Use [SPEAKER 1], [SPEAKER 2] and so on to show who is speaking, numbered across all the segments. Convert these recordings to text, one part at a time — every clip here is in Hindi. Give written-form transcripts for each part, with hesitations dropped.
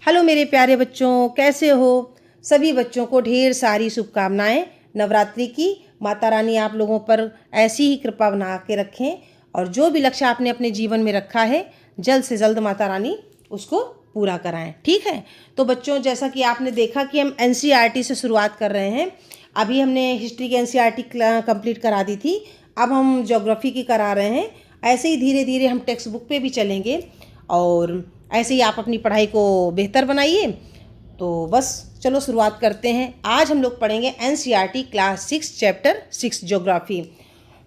[SPEAKER 1] हेलो मेरे प्यारे बच्चों, कैसे हो? सभी बच्चों को ढेर सारी शुभकामनाएं नवरात्रि की। माता रानी आप लोगों पर ऐसी ही कृपा बना के रखें और जो भी लक्ष्य आपने अपने जीवन में रखा है जल्द से जल्द माता रानी उसको पूरा कराएं। ठीक है? तो बच्चों, जैसा कि आपने देखा कि हम एनसीईआरटी से शुरुआत कर रहे हैं। अभी हमने हिस्ट्री की एनसीईआरटी कंप्लीट करा दी थी, अब हम ज्योग्राफी की करा रहे हैं। ऐसे ही धीरे धीरे हम टेक्स्ट बुक पे भी चलेंगे और ऐसे ही आप अपनी पढ़ाई को बेहतर बनाइए। तो बस चलो शुरुआत करते हैं। आज हम लोग पढ़ेंगे एनसीईआरटी क्लास 6 चैप्टर 6 ज्योग्राफी।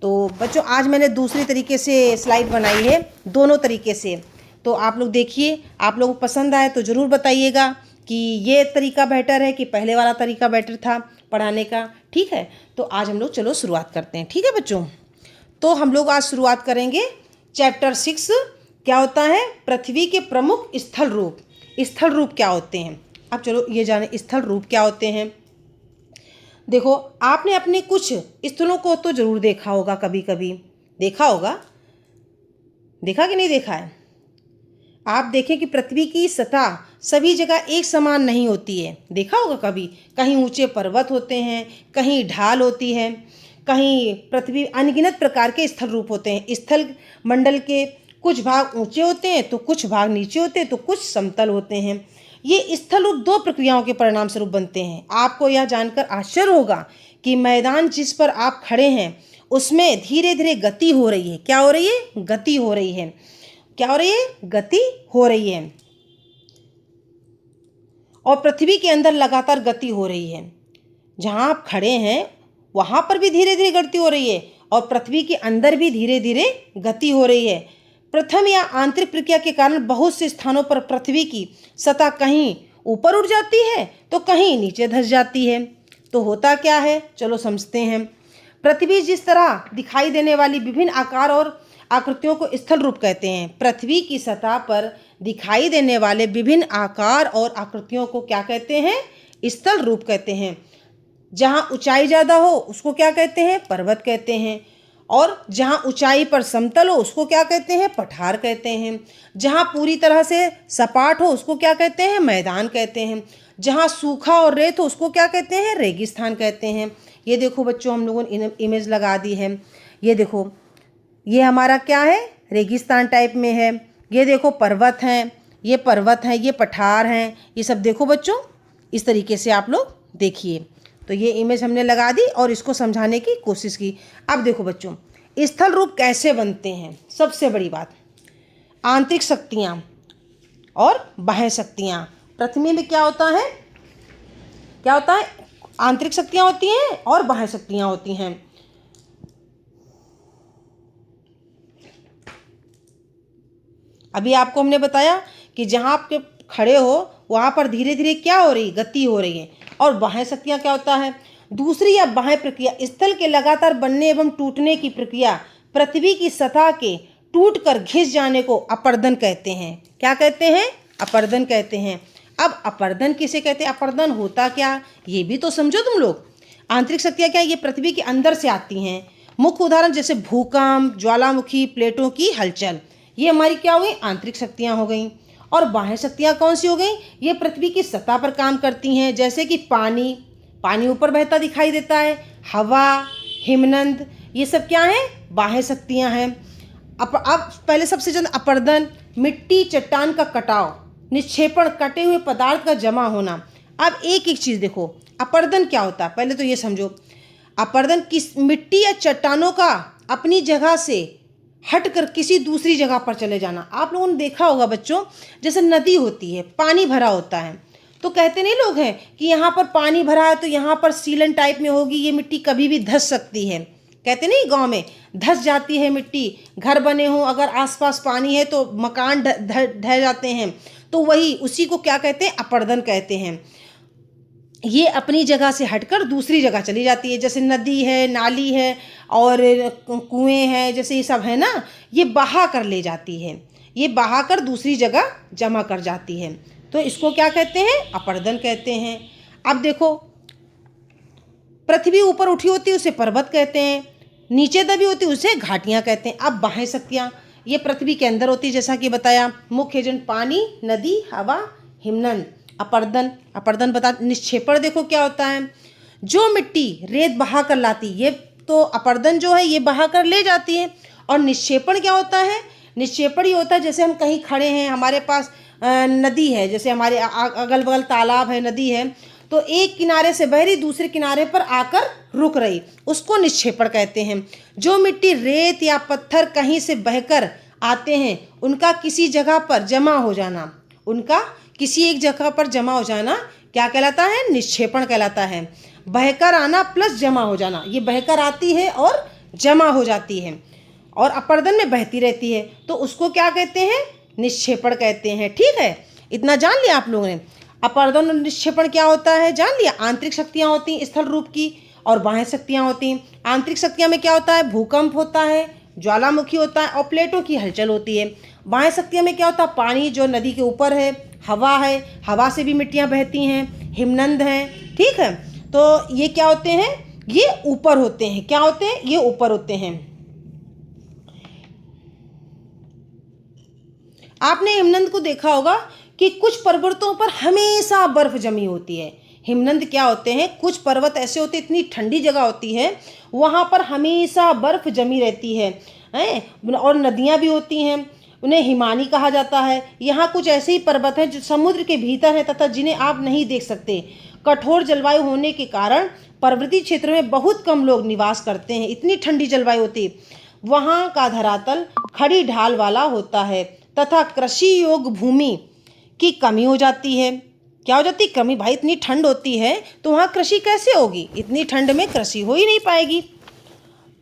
[SPEAKER 1] तो बच्चों, आज मैंने दूसरी तरीके से स्लाइड बनाई है, दोनों तरीके से। तो आप लोग देखिए, आप लोगों को पसंद आए तो ज़रूर बताइएगा कि ये तरीका बेटर है कि पहले वाला तरीका बेटर था पढ़ाने का। ठीक है? तो आज हम लोग चलो शुरुआत करते हैं। ठीक है बच्चों? तो हम लोग आज शुरुआत करेंगे चैप्टर 6। क्या होता है? पृथ्वी के प्रमुख स्थल रूप। स्थल रूप क्या होते हैं? अब चलो ये जाने स्थल रूप क्या होते हैं। देखो, आपने अपने कुछ स्थलों को तो जरूर देखा होगा, कभी कभी देखा होगा। देखा कि नहीं देखा है? आप देखें कि पृथ्वी की सतह सभी जगह एक समान नहीं होती है। देखा होगा कभी, कहीं ऊंचे पर्वत होते हैं, कहीं ढाल होती है, कहीं पृथ्वी अनगिनत प्रकार के स्थल रूप होते हैं। स्थल मंडल के कुछ भाग ऊंचे होते हैं तो कुछ भाग नीचे होते हैं तो कुछ समतल होते हैं। ये स्थल रूप दो प्रक्रियाओं के परिणाम स्वरूप बनते हैं। आपको यह जानकर आश्चर्य होगा कि मैदान जिस पर आप खड़े हैं उसमें धीरे धीरे गति हो रही है। क्या हो रही है? गति हो रही है। क्या हो रही है? गति हो रही है। और पृथ्वी के अंदर लगातार गति हो रही है। जहां आप खड़े हैं वहां पर भी धीरे धीरे गति हो रही है और पृथ्वी के अंदर भी धीरे धीरे गति हो रही है। प्रथम या आंतरिक प्रक्रिया के कारण बहुत से स्थानों पर पृथ्वी की सतह कहीं ऊपर उठ जाती है तो कहीं नीचे धंस जाती है। तो होता क्या है, चलो समझते हैं। पृथ्वी जिस तरह दिखाई देने वाली विभिन्न आकार और आकृतियों को स्थल रूप कहते हैं। पृथ्वी की सतह पर दिखाई देने वाले विभिन्न आकार और आकृतियों को क्या कहते हैं? स्थल रूप कहते हैं। जहाँ ऊंचाई ज़्यादा हो उसको क्या कहते हैं? पर्वत कहते हैं। और जहाँ ऊंचाई पर समतल हो उसको क्या कहते हैं? पठार कहते हैं। जहाँ पूरी तरह से सपाट हो उसको क्या कहते हैं? मैदान कहते हैं। जहाँ सूखा और रेत हो उसको क्या कहते हैं? रेगिस्तान कहते हैं। ये देखो बच्चों, हम लोगों ने इमेज लगा दी है। ये देखो, ये हमारा क्या है? रेगिस्तान टाइप में है। ये देखो पर्वत हैं, ये पर्वत हैं, ये पठार हैं। ये सब देखो बच्चों, इस तरीके से आप लोग देखिए। तो ये इमेज हमने लगा दी और इसको समझाने की कोशिश की। अब देखो बच्चों, स्थल रूप कैसे बनते हैं। सबसे बड़ी बात, आंतरिक शक्तियाँ और बाह्य शक्तियाँ। पृथ्वी में क्या होता है? क्या होता है? आंतरिक शक्तियाँ होती हैं और बाह्य शक्तियाँ होती हैं। अभी आपको हमने बताया कि जहाँ आप खड़े हो वहाँ पर धीरे धीरे क्या हो रही? गति हो रही है। और बाह्य शक्तियाँ क्या होता है? दूसरी या बाह्य प्रक्रिया, स्थल के लगातार बनने एवं टूटने की प्रक्रिया। पृथ्वी की सतह के टूटकर घिस जाने को अपर्दन कहते हैं। क्या कहते हैं? अपर्दन कहते हैं। अब अपर्दन किसे कहते हैं? अपर्दन होता क्या, ये भी तो समझो तुम लोग। आंतरिक शक्तियाँ क्या है? ये पृथ्वी के अंदर से आती हैं। मुख्य उदाहरण जैसे भूकंप, ज्वालामुखी, प्लेटों की हलचल, ये हमारी क्या हो गई? आंतरिक शक्तियाँ हो गई। और बाह्य शक्तियाँ कौन सी हो गई? ये पृथ्वी की सतह पर काम करती हैं। जैसे कि पानी, पानी ऊपर बहता दिखाई देता है। हवा, हिमनद, ये सब क्या है? बाह्य शक्तियाँ हैं। अब पहले सबसे ज़्यादा अपर्दन, मिट्टी चट्टान का कटाव, निक्षेपण, कटे हुए पदार्थ का जमा होना। अब एक एक चीज़ देखो, अपर्दन क्या होता है पहले तो ये समझो। अपर्दन किस मिट्टी या चट्टानों का अपनी जगह से हटकर किसी दूसरी जगह पर चले जाना। आप लोगों ने देखा होगा बच्चों, जैसे नदी होती है, पानी भरा होता है, तो कहते नहीं लोग हैं कि यहाँ पर पानी भरा है तो यहाँ पर सीलन टाइप में होगी, ये मिट्टी कभी भी धंस सकती है। कहते नहीं, गांव में धंस जाती है मिट्टी। घर बने हो, अगर आसपास पानी है तो मकान ढह जाते हैं। तो वही, उसी को क्या कहते हैं? अपर्दन कहते हैं। ये अपनी जगह से हटकर दूसरी जगह चली जाती है। जैसे नदी है, नाली है और कुएं हैं, जैसे ये सब है ना, ये बहा कर ले जाती है। ये बहा कर दूसरी जगह जमा कर जाती है। तो इसको क्या कहते हैं? अपर्दन कहते हैं। अब देखो, पृथ्वी ऊपर उठी होती है उसे पर्वत कहते हैं, नीचे दबी होती है उसे घाटियाँ कहते हैं। अब बाह्य शक्तियाँ, ये पृथ्वी के अंदर होती है, जैसा कि बताया। मुख्य एजेंट पानी, नदी, हवा, हिमनद। अपर्दन, अपर्दन बता। निक्षेपण देखो क्या होता है, जो मिट्टी रेत बहा कर लाती, ये तो अपर्दन जो है ये बहा कर ले जाती है। और निक्षेपण क्या होता है, निक्षेपण ये होता है जैसे हम कहीं खड़े हैं, हमारे पास नदी है, जैसे हमारे अगल बगल तालाब है, नदी है, तो एक किनारे से बह रही दूसरे किनारे पर आकर रुक रही, उसको निक्षेपण कहते हैं। जो मिट्टी रेत या पत्थर कहीं से बहकर आते हैं उनका किसी जगह पर जमा हो जाना, उनका किसी एक जगह पर जमा हो जाना क्या कहलाता है, निक्षेपण कहलाता है। बहकर आना प्लस जमा हो जाना, ये बहकर आती है और जमा हो जाती है और अपर्दन में बहती रहती है, तो उसको क्या कहते हैं, निक्षेपण कहते हैं। ठीक है, इतना जान लिया आप लोगों ने। अपर्दन और निक्षेपण क्या होता है जान लिया। आंतरिक शक्तियाँ होती हैं स्थल रूप की और बाह्य शक्तियाँ होती हैं। आंतरिक शक्तियाँ में क्या होता है, भूकंप होता है, ज्वालामुखी होता है और प्लेटों की हलचल होती है। बाह्य शक्तियों में क्या होता है, पानी जो नदी के ऊपर है, हवा है, हवा से भी मिट्टियाँ बहती हैं, हिमनद हैं। ठीक है, तो ये क्या होते हैं, ये ऊपर होते हैं। क्या होते हैं, ये ऊपर होते हैं। आपने हिमनद को देखा होगा कि कुछ पर्वतों पर हमेशा बर्फ जमी होती है। हिमनद क्या होते हैं, कुछ पर्वत ऐसे होते हैं, इतनी ठंडी जगह होती है वहाँ पर हमेशा बर्फ जमी रहती है और नदियाँ भी होती हैं, उन्हें हिमानी कहा जाता है। यहाँ कुछ ऐसे ही पर्वत हैं जो समुद्र के भीतर हैं तथा जिन्हें आप नहीं देख सकते। कठोर जलवायु होने के कारण पर्वतीय क्षेत्र में बहुत कम लोग निवास करते हैं, इतनी ठंडी जलवायु होती है। वहाँ का धरातल खड़ी ढाल वाला होता है तथा कृषि योग्य भूमि की कमी हो जाती है। क्या हो जाती है, कमी। भाई इतनी ठंड होती है तो वहाँ कृषि कैसे होगी, इतनी ठंड में कृषि हो ही नहीं पाएगी।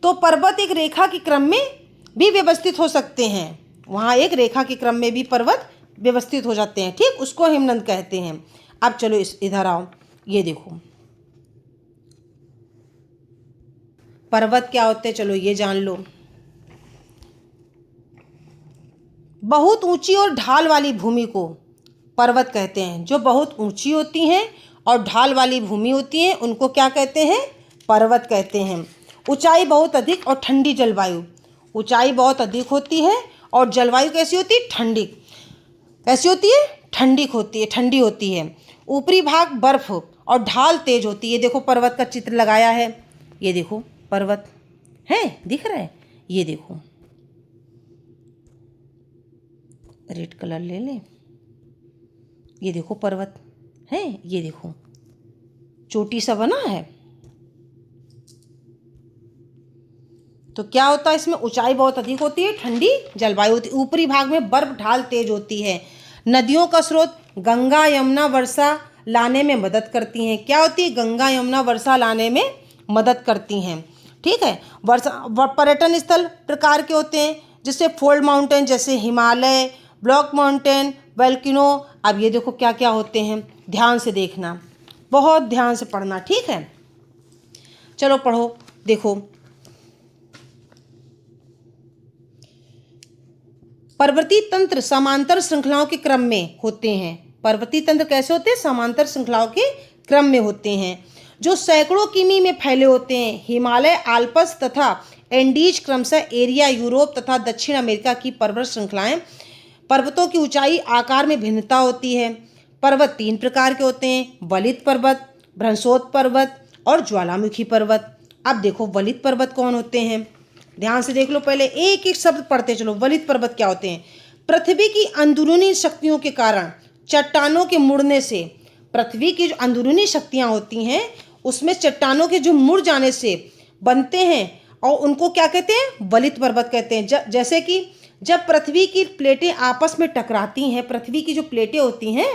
[SPEAKER 1] तो पर्वत एक रेखा के क्रम में भी व्यवस्थित हो सकते हैं, वहाँ एक रेखा के क्रम में भी पर्वत व्यवस्थित हो जाते हैं। ठीक, उसको हिमनद कहते हैं। अब चलो इधर आओ, ये देखो पर्वत क्या होते हैं, चलो ये जान लो। बहुत ऊंची और ढाल वाली भूमि को पर्वत कहते हैं। जो बहुत ऊंची होती हैं और ढाल वाली भूमि होती हैं उनको क्या कहते हैं, पर्वत कहते हैं। ऊंचाई बहुत अधिक और ठंडी जलवायु, ऊंचाई बहुत अधिक होती है और जलवायु कैसी होती है, ठंडी। कैसी होती है, ठंडी होती है, ठंडी होती है। ऊपरी भाग बर्फ और ढाल तेज होती है। देखो पर्वत का चित्र लगाया है, ये देखो पर्वत है, दिख रहा है, ये देखो रेड कलर ले लें, ये देखो पर्वत है, ये देखो चोटी सा बना है। तो क्या होता है, इसमें ऊंचाई बहुत अधिक होती है, ठंडी जलवायु होती है। ऊपरी भाग में बर्फ ढाल तेज होती है। नदियों का स्रोत गंगा यमुना वर्षा लाने में मदद करती हैं। क्या होती है, गंगा यमुना वर्षा लाने में मदद करती हैं। ठीक है, वर्षा पर्यटन स्थल प्रकार के होते हैं, जैसे फोल्ड माउंटेन, जैसे हिमालय, ब्लॉक माउंटेन, वोल्केनो। अब ये देखो क्या क्या होते हैं, ध्यान से देखना, बहुत ध्यान से पढ़ना। ठीक है, चलो पढ़ो। देखो पर्वतीय तंत्र समांतर श्रृंखलाओं के क्रम में होते हैं। पर्वतीय तंत्र कैसे होते हैं, समांतर श्रृंखलाओं के क्रम में होते हैं, जो सैकड़ों किमी में फैले होते हैं। हिमालय, आल्प्स तथा एंडीज क्रमशः एरिया, यूरोप तथा दक्षिण अमेरिका की पर्वत श्रृंखलाएं। पर्वतों की ऊंचाई आकार में भिन्नता होती है। पर्वत 3 प्रकार के होते हैं, वलित पर्वत, भ्रंशोत पर्वत और ज्वालामुखी पर्वत। अब देखो वलित पर्वत कौन होते हैं, ध्यान से देख लो, पहले एक एक शब्द पढ़ते चलो। वलित पर्वत क्या होते हैं, पृथ्वी की अंदरूनी शक्तियों के कारण चट्टानों के मुड़ने से, पृथ्वी की जो अंदरूनी शक्तियाँ होती हैं उसमें चट्टानों के जो मुड़ जाने से बनते हैं और उनको क्या कहते हैं, वलित पर्वत कहते हैं। जैसे कि जब पृथ्वी की प्लेटें आपस में टकराती हैं, पृथ्वी की जो प्लेटें होती हैं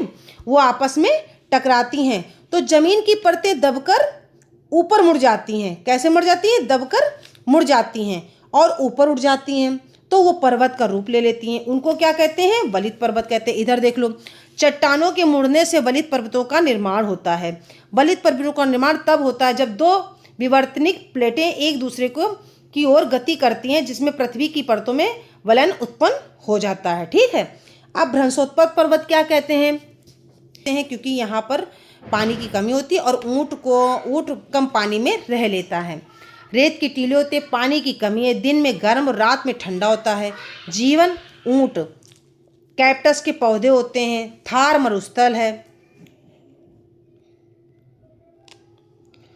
[SPEAKER 1] वो आपस में टकराती हैं तो जमीन की परतें दबकर ऊपर मुड़ जाती हैं। कैसे मुड़ जाती हैं, दबकर मुड़ जाती हैं और ऊपर उठ जाती हैं, तो वो पर्वत का रूप ले लेती हैं। उनको क्या कहते हैं, वलित पर्वत कहते हैं। इधर देख लो, चट्टानों के मुड़ने से वलित पर्वतों का निर्माण होता है। वलित पर्वतों का निर्माण तब होता है जब 2 विवर्तनिक प्लेटें एक दूसरे को की ओर गति करती हैं, जिसमें पृथ्वी की परतों में वलन उत्पन्न हो जाता है। ठीक है, अब भ्रंशोत्पन्न पर्वत क्या कहते हैं, क्योंकि यहाँ पर पानी की कमी होती है और ऊँट कम पानी में रह लेता है। रेत की टीले होते, पानी की कमी है, दिन में गर्म और रात में ठंडा होता है। जीवन ऊँट कैक्टस के पौधे होते हैं, थार मरुस्थल है,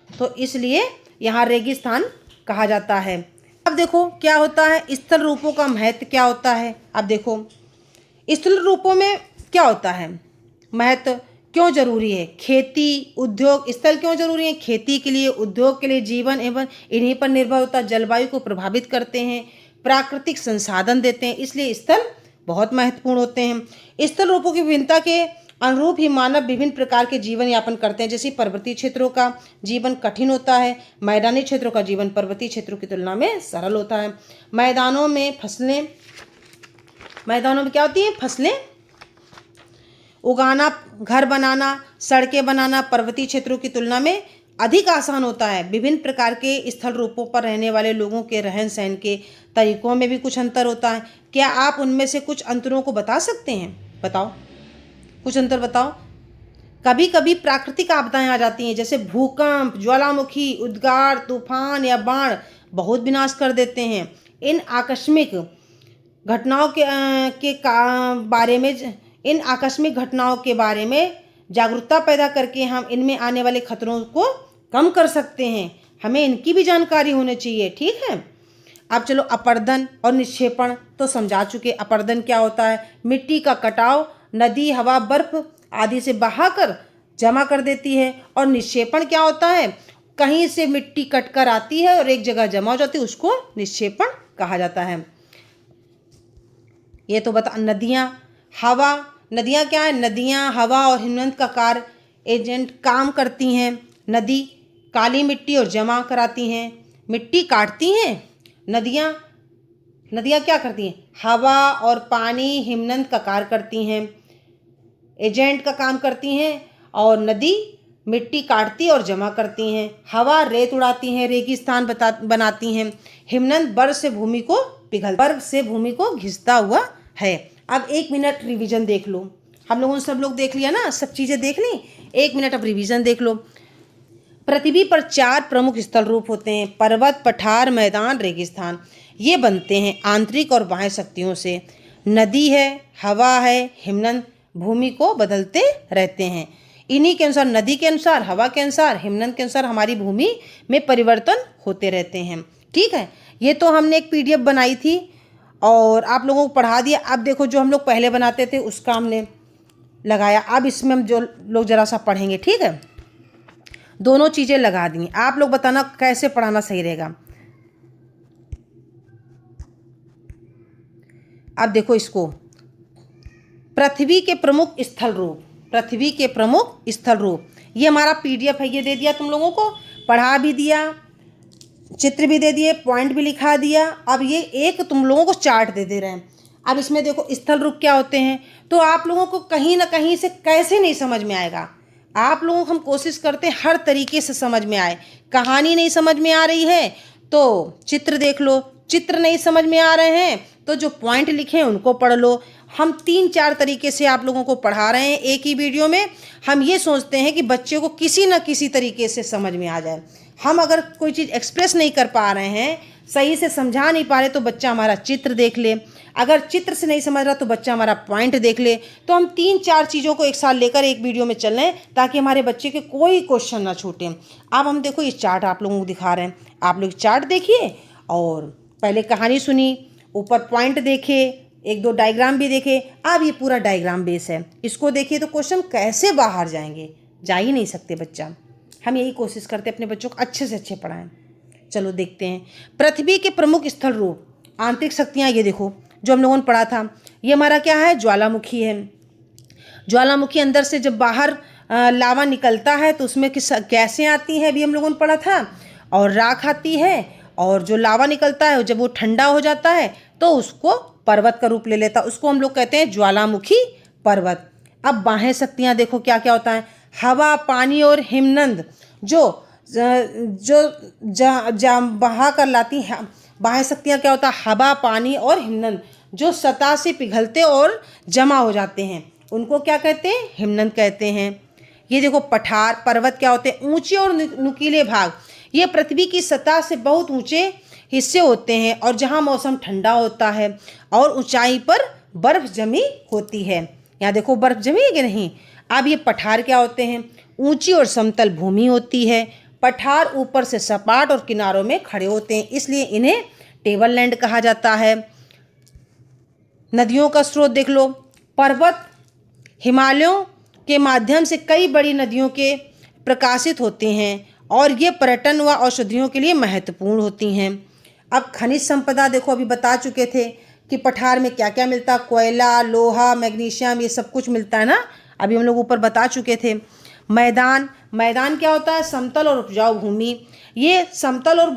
[SPEAKER 1] तो इसलिए यहाँ रेगिस्तान कहा जाता है। अब देखो क्या होता है, स्थल रूपों का महत्व क्या होता है। अब देखो स्थल रूपों में क्या होता है, महत्व क्यों जरूरी है। खेती, उद्योग, स्थल क्यों जरूरी है, खेती के लिए, उद्योग के लिए, जीवन एवं इन्हीं पर निर्भर होता है, जलवायु को प्रभावित करते हैं, प्राकृतिक संसाधन देते हैं, इसलिए स्थल बहुत महत्वपूर्ण होते हैं। स्थल रूपों की विभिन्नता के अनुरूप ही मानव विभिन्न प्रकार के जीवन यापन करते हैं। जैसे पर्वतीय क्षेत्रों का जीवन कठिन होता है, मैदानी क्षेत्रों का जीवन पर्वतीय क्षेत्रों की तुलना में सरल होता है। मैदानों में क्या होती हैं, फसलें उगाना, घर बनाना, सड़कें बनाना पर्वतीय क्षेत्रों की तुलना में अधिक आसान होता है। विभिन्न प्रकार के स्थल रूपों पर रहने वाले लोगों के रहन सहन के तरीकों में भी कुछ अंतर होता है। क्या आप उनमें से कुछ अंतरों को बता सकते हैं, बताओ, कुछ अंतर बताओ। कभी कभी प्राकृतिक आपदाएं आ जाती हैं, जैसे भूकंप, ज्वालामुखी, उद्गार, तूफान या बाढ़ बहुत विनाश कर देते हैं। इन आकस्मिक घटनाओं के बारे में जागरूकता पैदा करके हम इनमें आने वाले खतरों को कम कर सकते हैं। हमें इनकी भी जानकारी होनी चाहिए, ठीक है। अब चलो अपरदन और निक्षेपण तो समझा चुके। अपरदन क्या होता है, मिट्टी का कटाव, नदी, हवा, बर्फ आदि से बहाकर जमा कर देती है। और निक्षेपण क्या होता है, कहीं से मिट्टी कटकर आती है और एक जगह जमा हो जाती है, उसको निक्षेपण कहा जाता है। ये तो बता। नदियाँ, हवा, नदियाँ क्या है, नदियाँ हवा और हिमनद का कार्य एजेंट काम करती हैं। नदी काली मिट्टी और जमा कराती हैं, मिट्टी काटती हैं। नदियाँ क्या करती हैं, हवा और पानी हिमनद का कार्य करती हैं, एजेंट का काम करती हैं। और नदी मिट्टी काटती और जमा करती हैं। हवा रेत उड़ाती हैं, रेगिस्तान बनाती हैं। हिमनद बर्फ से भूमि को घिसता हुआ है। अब 1 मिनट रिवीजन देख लो। हम लोगों ने सब लोग देख लिया ना, सब चीज़ें देख ली। 1 मिनट अब रिवीजन देख लो। पृथ्वी पर 4 प्रमुख स्थल रूप होते हैं, पर्वत, पठार, मैदान, रेगिस्तान। ये बनते हैं आंतरिक और बाह्य शक्तियों से। नदी है, हवा है, हिमनद भूमि को बदलते रहते हैं। इन्हीं के अनुसार, नदी के अनुसार, हवा के अनुसार, हिमनद के अनुसार हमारी भूमि में परिवर्तन होते रहते हैं, ठीक है। ये तो हमने एक PDF बनाई थी और आप लोगों को पढ़ा दिया। अब देखो जो हम लोग पहले बनाते थे उसका हमने लगाया। अब इसमें हम जो लोग ज़रा सा पढ़ेंगे, ठीक है। दोनों चीज़ें लगा दी। आप लोग बताना कैसे पढ़ाना सही रहेगा। अब देखो इसको, पृथ्वी के प्रमुख स्थल रूप, पृथ्वी के प्रमुख स्थल रूप, ये हमारा PDF है। ये दे दिया तुम लोगों को, पढ़ा भी दिया, चित्र भी दे दिए, पॉइंट भी लिखा दिया। अब ये एक तुम लोगों को चार्ट दे रहे हैं। अब इसमें देखो स्थल रूप क्या होते हैं, तो आप लोगों को कहीं ना कहीं से कैसे नहीं समझ में आएगा। आप लोगों को हम कोशिश करते हैं हर तरीके से समझ में आए। कहानी नहीं समझ में आ रही है तो चित्र देख लो, चित्र नहीं समझ में आ रहे हैं तो जो पॉइंट लिखे हैं उनको पढ़ लो। हम 3-4 तरीके से आप लोगों को पढ़ा रहे हैं एक ही वीडियो में। हम ये सोचते हैं कि बच्चे को किसी न किसी तरीके से समझ में आ जाए। हम अगर कोई चीज़ एक्सप्रेस नहीं कर पा रहे हैं, सही से समझा नहीं पा रहे, तो बच्चा हमारा चित्र देख ले। अगर चित्र से नहीं समझ रहा तो बच्चा हमारा पॉइंट देख ले। तो हम 3-4 चीज़ों को एक साथ लेकर एक वीडियो में चल रहे हैं ताकि हमारे बच्चे के कोई क्वेश्चन ना छूटे। अब हम देखो ये चार्ट आप लोगों को दिखा रहे हैं। आप लोग चार्ट देखिए और पहले कहानी सुनी, ऊपर पॉइंट देखे, 1-2 डायग्राम भी देखे। अब ये पूरा डायग्राम बेस है, इसको देखिए तो क्वेश्चन कैसे बाहर जाएंगे, जा ही नहीं सकते बच्चा। हम यही कोशिश करते हैं अपने बच्चों को अच्छे से अच्छे पढ़ाएं। चलो देखते हैं पृथ्वी के प्रमुख स्थल रूप, आंतरिक शक्तियाँ। ये देखो जो हम लोगों ने पढ़ा था, ये हमारा क्या है, ज्वालामुखी है। ज्वालामुखी अंदर से जब बाहर लावा निकलता है तो उसमें किस गैसें आती हैं, अभी हम लोगों ने पढ़ा था, और राख आती है। और जो लावा निकलता है जब वो ठंडा हो जाता है तो उसको पर्वत का रूप ले लेता है, उसको हम लोग कहते हैं ज्वालामुखी पर्वत। अब बाह्य शक्तियाँ देखो क्या क्या होता है, हवा, पानी और हिमनद जो बहा कर लाती है। बाह्य शक्तियाँ क्या होता है, हवा, पानी और हिमनद जो सतह से पिघलते और जमा हो जाते हैं, उनको क्या कहते हैं, हिमनद कहते हैं। ये देखो पठार, पर्वत क्या होते हैं, ऊंचे और नुकीले भाग। ये पृथ्वी की सतह से बहुत ऊंचे हिस्से होते हैं और जहाँ मौसम ठंडा होता है और ऊंचाई पर बर्फ जमी होती है। यहाँ देखो बर्फ जमी है कि नहीं। अब ये पठार क्या होते हैं? ऊंची और समतल भूमि होती है। पठार ऊपर से सपाट और किनारों में खड़े होते हैं, इसलिए इन्हें टेबल लैंड कहा जाता है। नदियों का स्रोत देख लो। पर्वत हिमालयों के माध्यम से कई बड़ी नदियों के प्रकाशित होते हैं और ये पर्यटन व औषधियों के लिए महत्वपूर्ण होती हैं। अब खनिज संपदा देखो, अभी बता चुके थे कि पठार में क्या क्या मिलता है। कोयला, लोहा, मैग्नीशियम, ये सब कुछ मिलता है ना, अभी हम लोग ऊपर बता चुके थे। मैदान क्या होता है? समतल और उपजाऊ भूमि। ये समतल और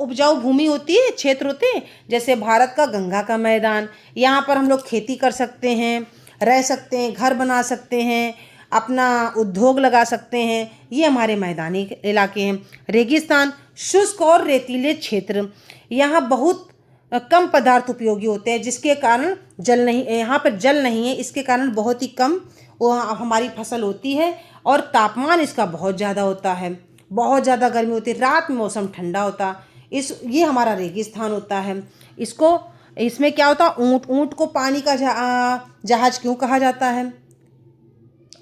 [SPEAKER 1] उपजाऊ भूमि होती है, क्षेत्र होते हैं। जैसे भारत का गंगा का मैदान, यहाँ पर हम लोग खेती कर सकते हैं, रह सकते हैं, घर बना सकते हैं, अपना उद्योग लगा सकते हैं। ये हमारे मैदानी इलाके हैं। रेगिस्तान शुष्क और रेतीले क्षेत्र, यहाँ बहुत कम पदार्थ उपयोगी होते हैं, जिसके कारण जल नहीं, यहाँ पर जल नहीं है, इसके कारण बहुत ही कम वो हमारी फसल होती है। और तापमान इसका बहुत ज़्यादा होता है, बहुत ज़्यादा गर्मी होती है, रात में मौसम ठंडा होता। ये हमारा रेगिस्तान होता है। इसमें क्या होता? ऊँट को पानी का जहाज क्यों कहा जाता है?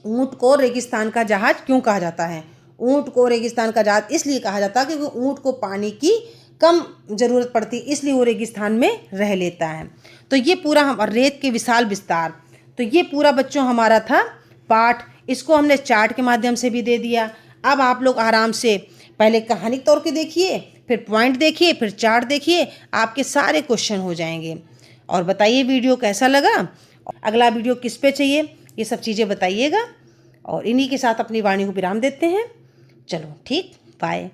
[SPEAKER 1] ऊँट को रेगिस्तान का जहाज क्यों कहा जाता है? ऊँट को रेगिस्तान का जहाज इसलिए कहा जाता है क्योंकि ऊँट को पानी की कम ज़रूरत पड़ती है, इसलिए वो रेगिस्तान में रह लेता है। तो ये पूरा हम रेत के विशाल विस्तार, तो ये पूरा बच्चों हमारा था पाठ। इसको हमने चार्ट के माध्यम से भी दे दिया। अब आप लोग आराम से पहले कहानी तौर के देखिए, फिर पॉइंट देखिए, फिर चार्ट देखिए, आपके सारे क्वेश्चन हो जाएंगे। और बताइए वीडियो कैसा लगा, अगला वीडियो किस पे चाहिए, ये सब चीज़ें बताइएगा। और इन्हीं के साथ अपनी वाणी को विराम देते हैं। चलो ठीक, बाय।